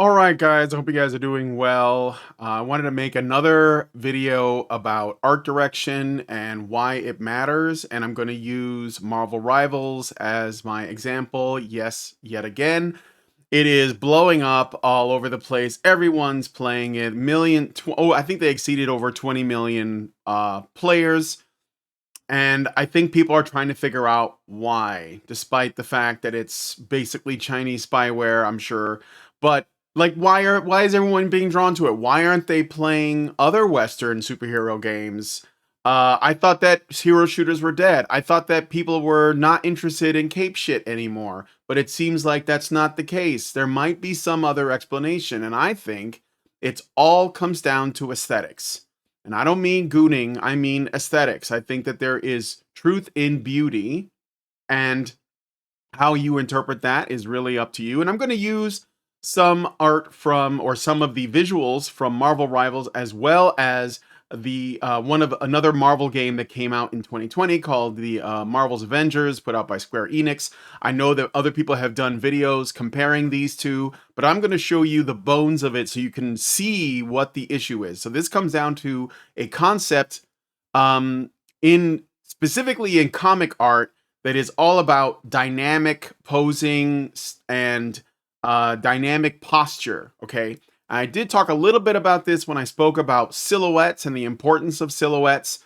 All right, guys. I hope you guys are doing well. I wanted to make another video about art direction and why it matters. And I'm going to use Marvel Rivals as my example. Yes, yet again. It is blowing up all over the place. Everyone's playing it. I think they exceeded over 20 million players. And I think people are trying to figure out why, despite the fact that it's basically Chinese spyware, I'm sure. But like, why is everyone being drawn to it? Why aren't they playing other Western superhero games? I thought that hero shooters were dead. I thought that people were not interested in cape shit anymore. But it seems like that's not the case. There might be some other explanation, and I think it's all comes down to aesthetics. And I don't mean gooning, I mean aesthetics. I think that there is truth in beauty, and how you interpret that is really up to you. And I'm going to use some art from, or some of the visuals from Marvel Rivals, as well as the one of another Marvel game that came out in 2020 called the Marvel's Avengers, put out by Square Enix. I know that other people have done videos comparing these two, but I'm going to show you the bones of it so you can see what the issue is. So this comes down to a concept in specifically in comic art that is all about dynamic posing and dynamic posture. Okay. I did talk a little bit about this when I spoke about silhouettes and the importance of silhouettes.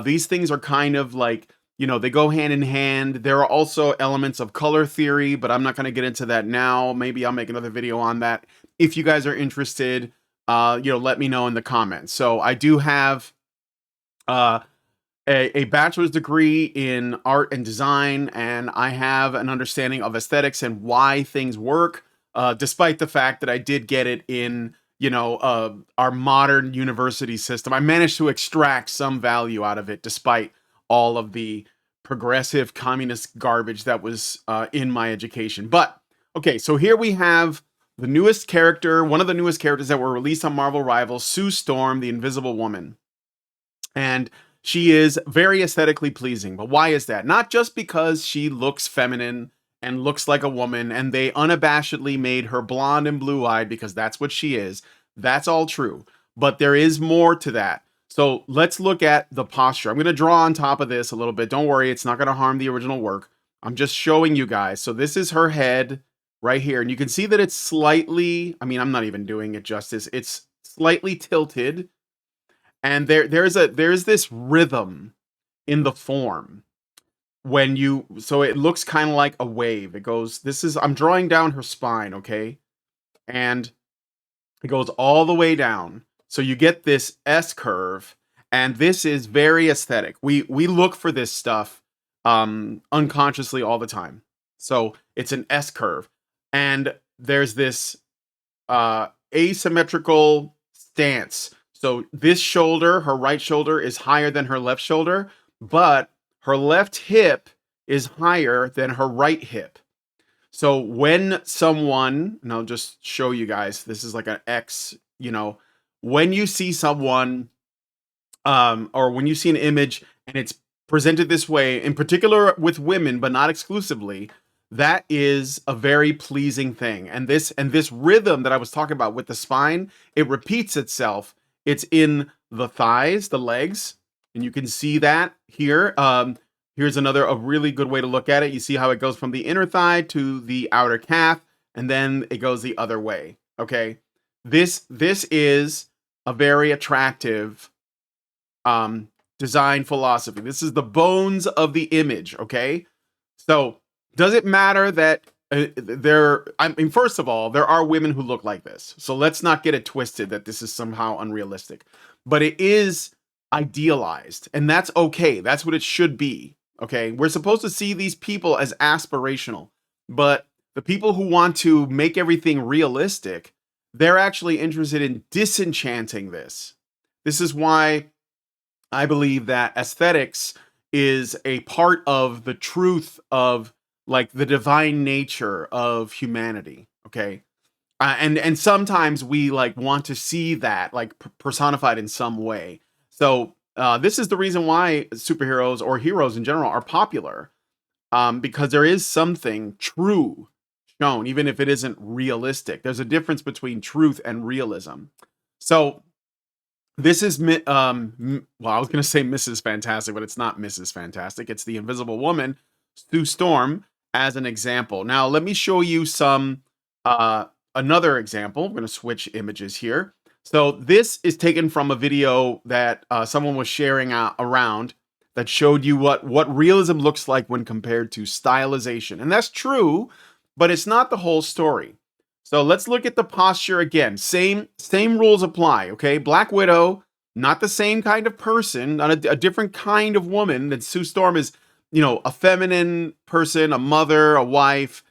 These things are kind of like, they go hand in hand. There are also elements of color theory, but I'm not going to get into that now. Maybe I'll make another video on that. If you guys are interested, let me know in the comments. So I do have a bachelor's degree in art and design, and I have an understanding of aesthetics and why things work, despite the fact that I did get it in, our modern university system. I managed to extract some value out of it, despite all of the progressive communist garbage that was in my education. But, okay, so here we have the newest character, one of the newest characters that were released on Marvel Rivals, Sue Storm, the Invisible Woman. And she is very aesthetically pleasing. But why is that? Not just because she looks feminine and looks like a woman, and they unabashedly made her blonde and blue-eyed because that's what she is. That's all true. But there is more to that. So let's look at the posture. I'm going to draw on top of this a little bit. Don't worry, it's not going to harm the original work. I'm just showing you guys. So this is her head right here. And you can see that it's slightly, I'm not even doing it justice. It's slightly tilted. And there's this rhythm in the form so it looks kind of like a wave. It goes, I'm drawing down her spine, okay? And it goes all the way down. So you get this S curve, and this is very aesthetic. We look for this stuff unconsciously all the time. So it's an S curve. And there's this asymmetrical stance. So this shoulder, her right shoulder, is higher than her left shoulder, but her left hip is higher than her right hip. So when someone, and I'll just show you guys, this is like an X, when you see someone, or when you see an image and it's presented this way, in particular with women, but not exclusively, that is a very pleasing thing. And this rhythm that I was talking about with the spine, it repeats itself. It's in the thighs, the legs, and you can see that here. Here's a really good way to look at it. You see how it goes from the inner thigh to the outer calf, and then it goes the other way. Okay, this is a very attractive design philosophy. This is the bones of the image. Okay, so does it matter that first of all, there are women who look like this. So let's not get it twisted that this is somehow unrealistic. But it is idealized, and that's okay. That's what it should be. Okay? We're supposed to see these people as aspirational. But the people who want to make everything realistic, they're actually interested in disenchanting this. This is why I believe that aesthetics is a part of the truth of, like, the divine nature of humanity. Okay, and sometimes we want to see that personified in some way. So this is the reason why superheroes or heroes in general are popular, because there is something true shown, even if it isn't realistic. There's a difference between truth and realism. So this is, well, I was going to say Mrs. Fantastic, but it's not Mrs. Fantastic. It's the Invisible Woman, Sue Storm, as an example. Now, let me show you another example. I'm going to switch images here. So this is taken from a video that someone was sharing around that showed you what realism looks like when compared to stylization. And that's true, but it's not the whole story. So let's look at the posture again. Same rules apply, okay? Black Widow, not the same kind of person, not a different kind of woman. That Sue Storm is, a feminine person, a mother, a wife.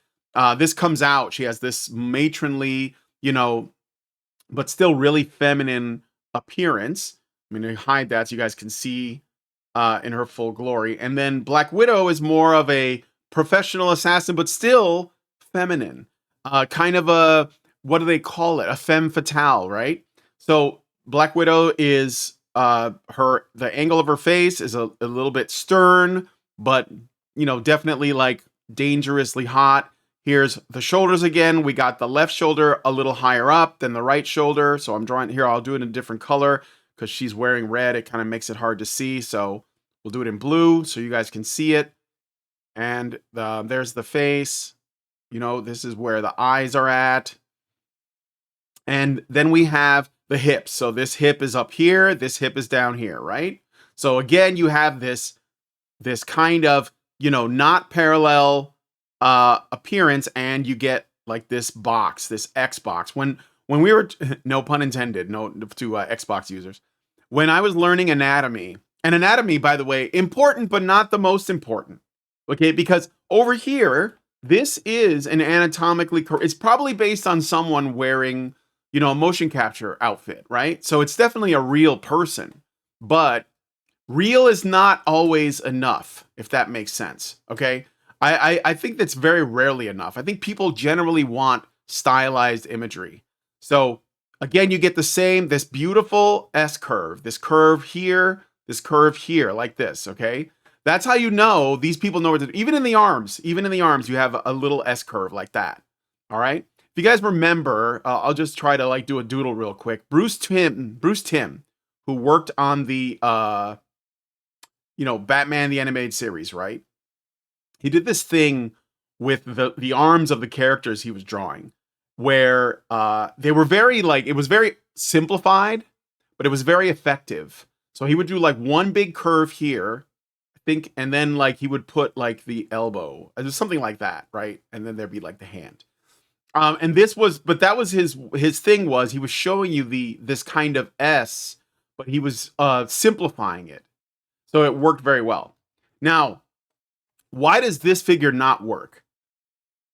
This comes out. She has this matronly, but still really feminine appearance. I'm going to hide that so you guys can see in her full glory. And then Black Widow is more of a professional assassin, but still feminine. Kind of a, what do they call it? A femme fatale, right? So Black Widow is the angle of her face is a little bit stern, but definitely like dangerously hot. Here's the shoulders again. We got the left shoulder a little higher up than the right shoulder. So I'm drawing here. I'll do it in a different color because she's wearing red. It kind of makes it hard to see. So we'll do it in blue so you guys can see it. And there's the face. This is where the eyes are at. And then we have the hips. So this hip is up here. This hip is down here, right? So again, you have this kind of, not parallel appearance, and you get like this box, this X box. When we were, no pun intended, no to Xbox users. When I was learning anatomy, and anatomy, by the way, important, but not the most important. Okay, because over here, this is an anatomically, it's probably based on someone wearing, a motion capture outfit, right? So it's definitely a real person, but real is not always enough, if that makes sense, okay? I think that's very rarely enough. I think people generally want stylized imagery. So again, you get this beautiful S curve, this curve here, like this, okay? That's how you know these people know what to do. Even in the arms, you have a little S curve like that. All right. If you guys remember, I'll just try to do a doodle real quick. Bruce Timm, who worked on the, Batman the Animated Series, right? He did this thing with the arms of the characters he was drawing, where they were it was very simplified, but it was very effective. So he would do like one big curve here, think, and then he would put the elbow, just something like that, right? And then there'd be the hand. And that was his thing was he was showing you this kind of S, but he was simplifying it, so it worked very well. Now, why does this figure not work?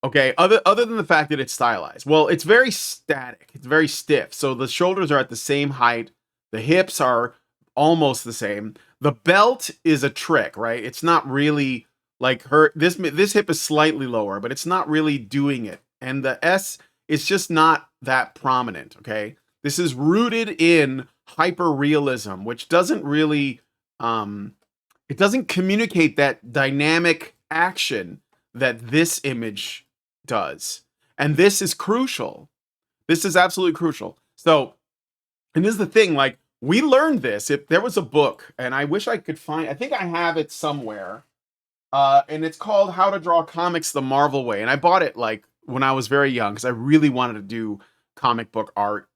Okay, other than the fact that it's stylized, well, it's very static, it's very stiff. So the shoulders are at the same height, the hips are almost the same. The belt is a trick, right? It's not really this hip is slightly lower, but it's not really doing it. And the S is just not that prominent, okay? This is rooted in hyper realism, which doesn't really it doesn't communicate that dynamic action that this image does. And this is crucial. This is absolutely crucial. So, and this is the thing, we learned this. If there was a book, and I wish I could find, I think I have it somewhere, and it's called How to Draw Comics the Marvel Way. And I bought it when I was very young because I really wanted to do comic book art.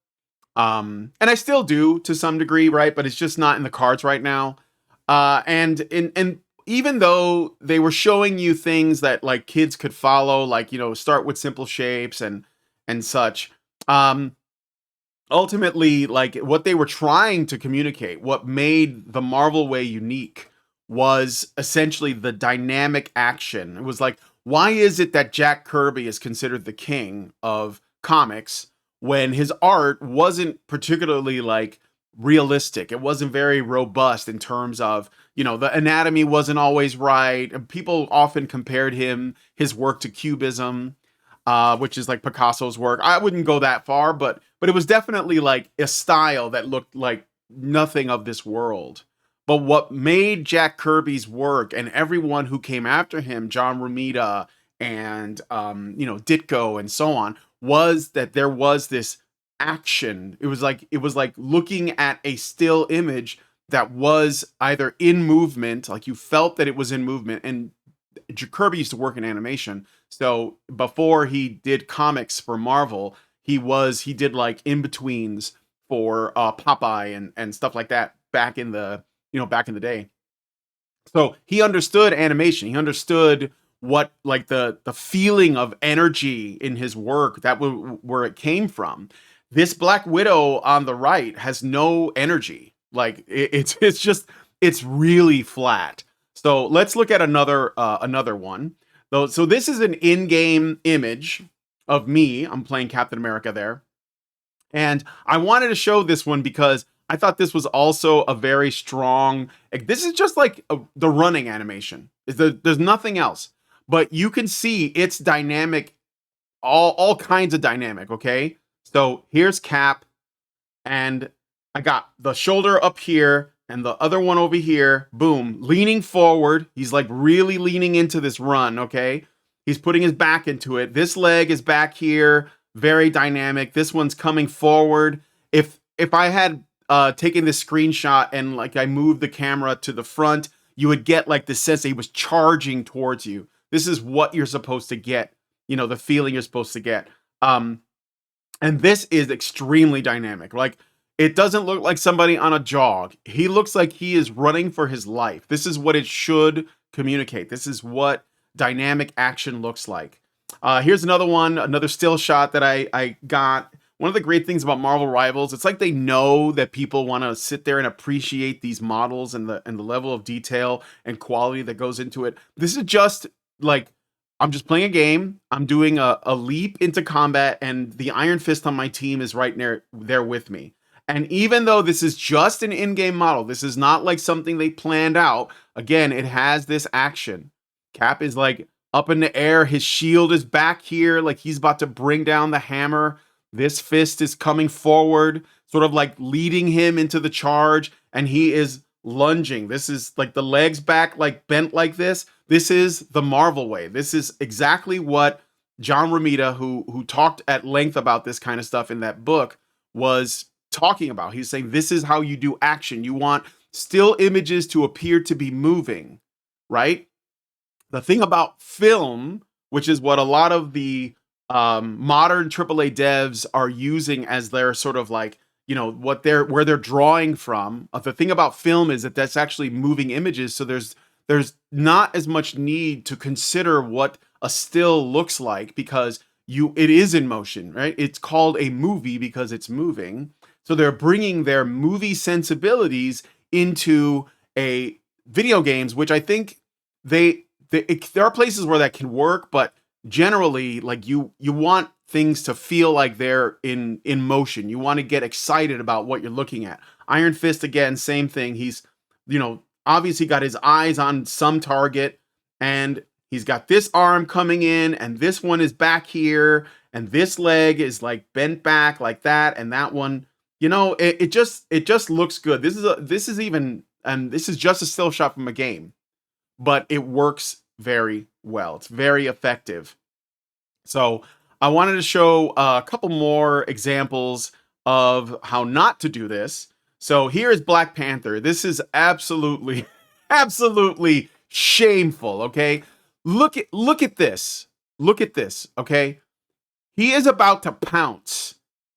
And I still do to some degree, right? But it's just not in the cards right now. And even though they were showing you things that kids could follow, start with simple shapes and such, ultimately, what they were trying to communicate, what made the Marvel way unique was essentially the dynamic action. It was why is it that Jack Kirby is considered the king of comics when his art wasn't particularly realistic? It wasn't very robust in terms of, the anatomy wasn't always right. People often compared his work to Cubism, which is Picasso's work. I wouldn't go that far, but it was definitely a style that looked like nothing of this world. But what made Jack Kirby's work and everyone who came after him, John Romita and Ditko and so on, was that there was this action. It was like looking at a still image that was either in movement, like you felt that it was in movement. And Kirby used to work in animation, so before he did comics for Marvel, he did like in betweens for Popeye and stuff like that back in the day. So he understood animation. He understood what, like, the feeling of energy in his work, where it came from. This Black Widow on the right has no energy. Like it's just it's really flat. So let's look at another one. So this is an in-game image of me. I'm playing Captain America there. And I wanted to show this one because I thought this was also a very strong. Like, this is just like the running animation. There's nothing else, but you can see it's dynamic, all kinds of dynamic. Okay, so here's Cap, and I got the shoulder up here and the other one over here. Boom, leaning forward. He's like really leaning into this run. Okay, he's putting his back into it. This leg is back here, very dynamic. This one's coming forward. If I had taken this screenshot and like I moved the camera to the front, you would get like the sense that he was charging towards you. This is what you're supposed to get. The feeling you're supposed to get. And this is extremely dynamic. Like, it doesn't look like somebody on a jog. He looks like he is running for his life. This is what it should communicate. This is what dynamic action looks like. Here's another one, another still shot that I got. One of the great things about Marvel Rivals, it's like they know that people want to sit there and appreciate these models and the level of detail and quality that goes into it. This is just like, I'm just playing a game. I'm doing a leap into combat, and the Iron Fist on my team is right there with me. And even though this is just an in-game model, this is not like something they planned out. Again, it has this action. Cap is like up in the air. His shield is back here, like he's about to bring down the hammer. This fist is coming forward, sort of like leading him into the charge, and he is lunging. This is like the legs back, like bent like this. This is the Marvel way. This is exactly what John Romita, who talked at length about this kind of stuff in that book, was talking about. He's saying this is how you do action. You want still images to appear to be moving, right? The thing about film, which is what a lot of the modern AAA devs are using as their sort of like, where they're drawing from. The thing about film is that that's actually moving images, so there's not as much need to consider what a still looks like, because it is in motion, right? It's called a movie because it's moving. So they're bringing their movie sensibilities into a video games, which I think there are places where that can work, but generally, like, you want things to feel like they're in motion. You want to get excited about what you're looking at. Iron Fist, again, same thing. He's obviously got his eyes on some target, and he's got this arm coming in, and this one is back here, and this leg is like bent back like that, and that one, it just looks good. This is just a still shot from a game, but it works very well. It's very effective. So I wanted to show a couple more examples of how not to do this. So here is Black Panther. This is absolutely, absolutely shameful. Okay, look at this. Look at this. Okay, he is about to pounce.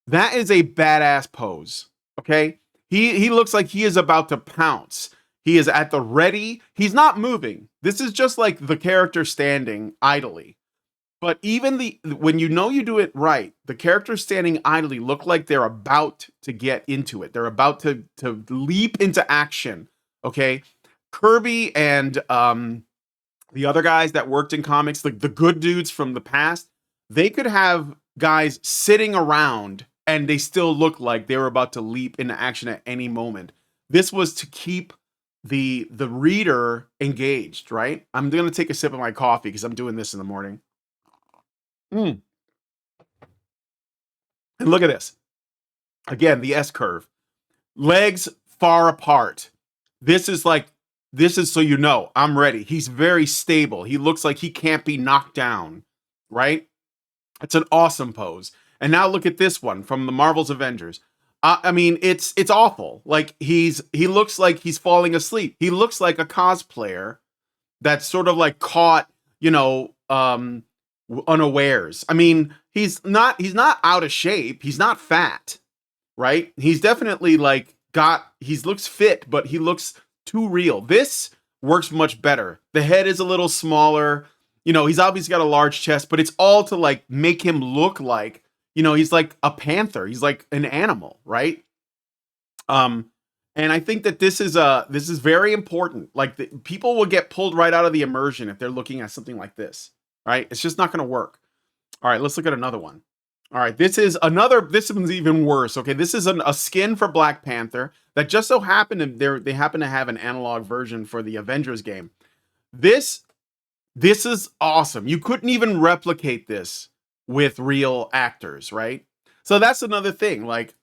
That is a badass pose. Okay, he looks like he is about to pounce. He is at the ready. He's not moving. This is just like the character standing idly. But even when you do it right, the characters standing idly look like they're about to get into it. They're about to leap into action. Okay, Kirby and the other guys that worked in comics, like the good dudes from the past, they could have guys sitting around and they still look like they were about to leap into action at any moment. This was to keep the reader engaged, right? I'm gonna take a sip of my coffee because I'm doing this in the morning. And look at this. Again, the S curve. Legs far apart. This is like this is so you know, I'm ready. He's very stable. He looks like he can't be knocked down, right? It's an awesome pose. And now look at this one from the Marvel's Avengers. I mean, it's awful. Like he looks like he's falling asleep. He looks like a cosplayer that's sort of like caught, you know, unawares. I mean, he's not out of shape. He's not fat, right? He's definitely like he looks fit, but he looks too real. This works much better. The head is a little smaller. You know, he's obviously got a large chest, but it's all to like make him look like, you know, he's like a panther. He's like an animal, right? Um, and I think that this is very important. Like people will get pulled right out of the immersion if they're looking at something like this, right? It's just not going to work. All right, let's look at another one. All right, this one's even worse. Okay, this is a skin for Black Panther that just so happened they happen to have an analog version for the Avengers game. This is awesome. You couldn't even replicate this with real actors, right? So that's another thing. Like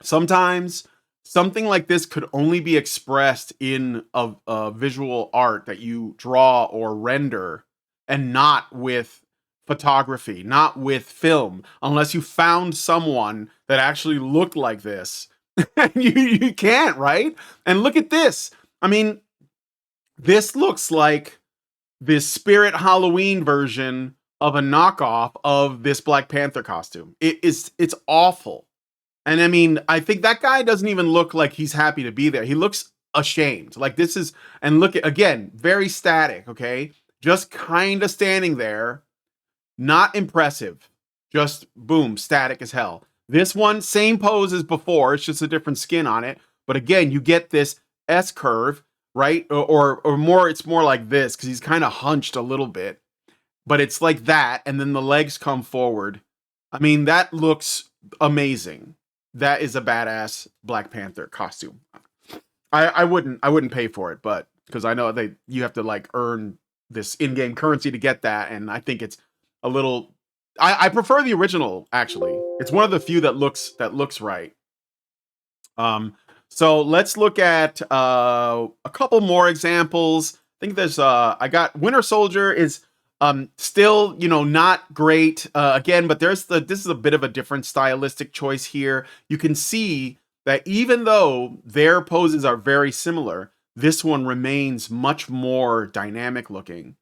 sometimes something like this could only be expressed in a visual art that you draw or render, and not with photography, not with film, unless you found someone that actually looked like this. You can't, right? And look at this. I mean, this looks like this Spirit Halloween version of a knockoff of this Black Panther costume. It's awful. And I mean, I think that guy doesn't even look like he's happy to be there. He looks ashamed. Like this is, and look at, again, very static, okay? Just kind of standing there, not impressive. Just boom, static as hell. This one, same pose as before, it's just a different skin on it. But again, you get this S curve, right? Or more, it's more like this, because he's kind of hunched a little bit. But it's like that, and then the legs come forward. I mean, that looks amazing. That is a badass Black Panther costume. I wouldn't pay for it, but because I know you have to like earn this in-game currency to get that, and I think it's a little. I prefer the original, actually. It's one of the few that looks right. So let's look at a couple more examples. I think there's I got Winter Soldier is still, you know, not great again, but this is a bit of a different stylistic choice here. You can see that even though their poses are very similar, this one remains much more dynamic looking.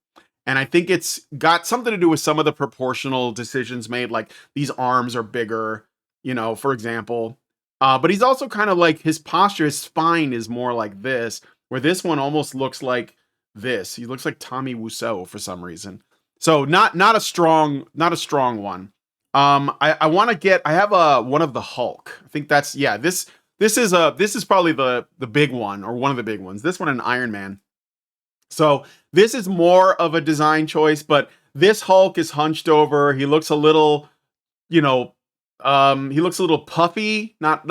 And I think it's got something to do with some of the proportional decisions made, like these arms are bigger, you know, for example. But he's also kind of like his posture, his spine is more like this, where this one almost looks like this. He looks like Tommy Wiseau for some reason. So not a strong one. I want to get. I have one of the Hulk. I think that's This is probably the big one, or one of the big ones. This one and Iron Man. So this is more of a design choice, but this Hulk is hunched over. He looks a little, you know, he looks a little puffy, not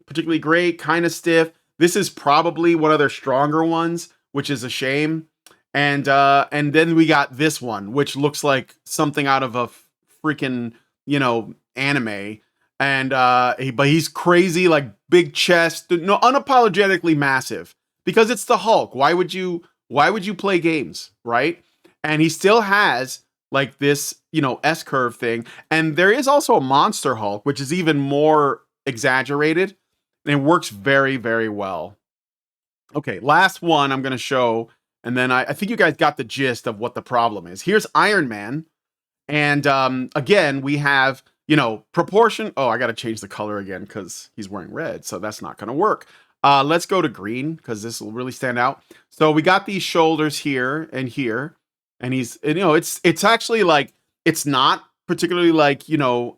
particularly great, kind of stiff. This is probably one of their stronger ones, which is a shame. And then we got this one, which looks like something out of a freaking, you know, anime. And but he's crazy, like big chest, no, unapologetically massive, because it's the Hulk. Why would you play games, right? And he still has like this, you know, S curve thing. And there is also a Monster Hulk, which is even more exaggerated, and it works very, very well. Okay, last one I'm going to show, and then I think you guys got the gist of what the problem is. Here's Iron Man, and again, we have, you know, proportion. Oh, I got to change the color again because he's wearing red, so that's not going to work. Let's go to green because this will really stand out. So we got these shoulders here, and he's, you know, it's actually like, it's not particularly like, you know,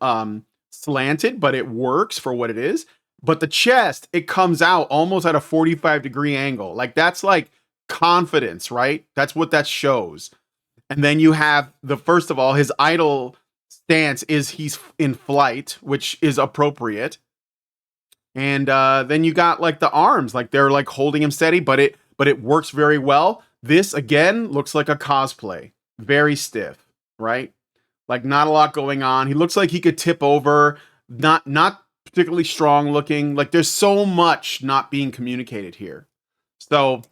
slanted, but it works for what it is. But the chest, it comes out almost at a 45-degree angle. Like that's like confidence, right? That's what that shows. And then you have first of all, his idle stance is he's in flight, which is appropriate. And then you got like the arms, like they're like holding him steady, but it works very well. This again looks like a cosplay, very stiff, right? Like not a lot going on. He looks like he could tip over, not particularly strong looking. Like there's so much not being communicated here. So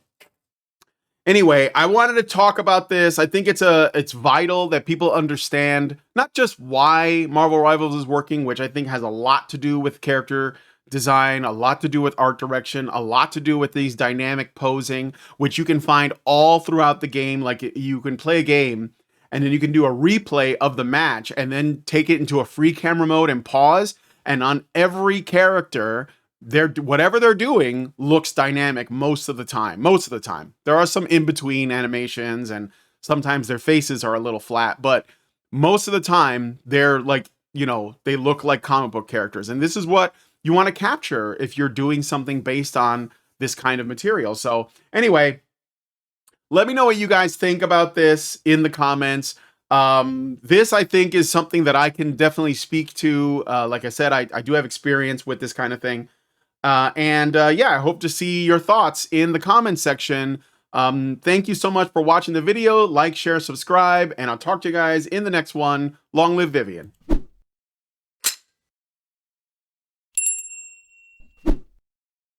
Anyway, I wanted to talk about this. I think it's vital that people understand not just why Marvel Rivals is working, which I think has a lot to do with character design, a lot to do with art direction, a lot to do with these dynamic posing, which you can find all throughout the game. Like you can play a game and then you can do a replay of the match and then take it into a free camera mode and pause. And on every character, whatever they're doing looks dynamic most of the time. Most of the time. There are some in-between animations and sometimes their faces are a little flat, but most of the time they're like, they look like comic book characters. And this is what you want to capture if you're doing something based on this kind of material. So anyway, let me know what you guys think about this in the comments. This, I think, is something that I can definitely speak to. Like I said, I do have experience with this kind of thing. Yeah, I hope to see your thoughts in the comments section. Thank you so much for watching the video. Like, share, subscribe, and I'll talk to you guys in the next one. Long live Vivian.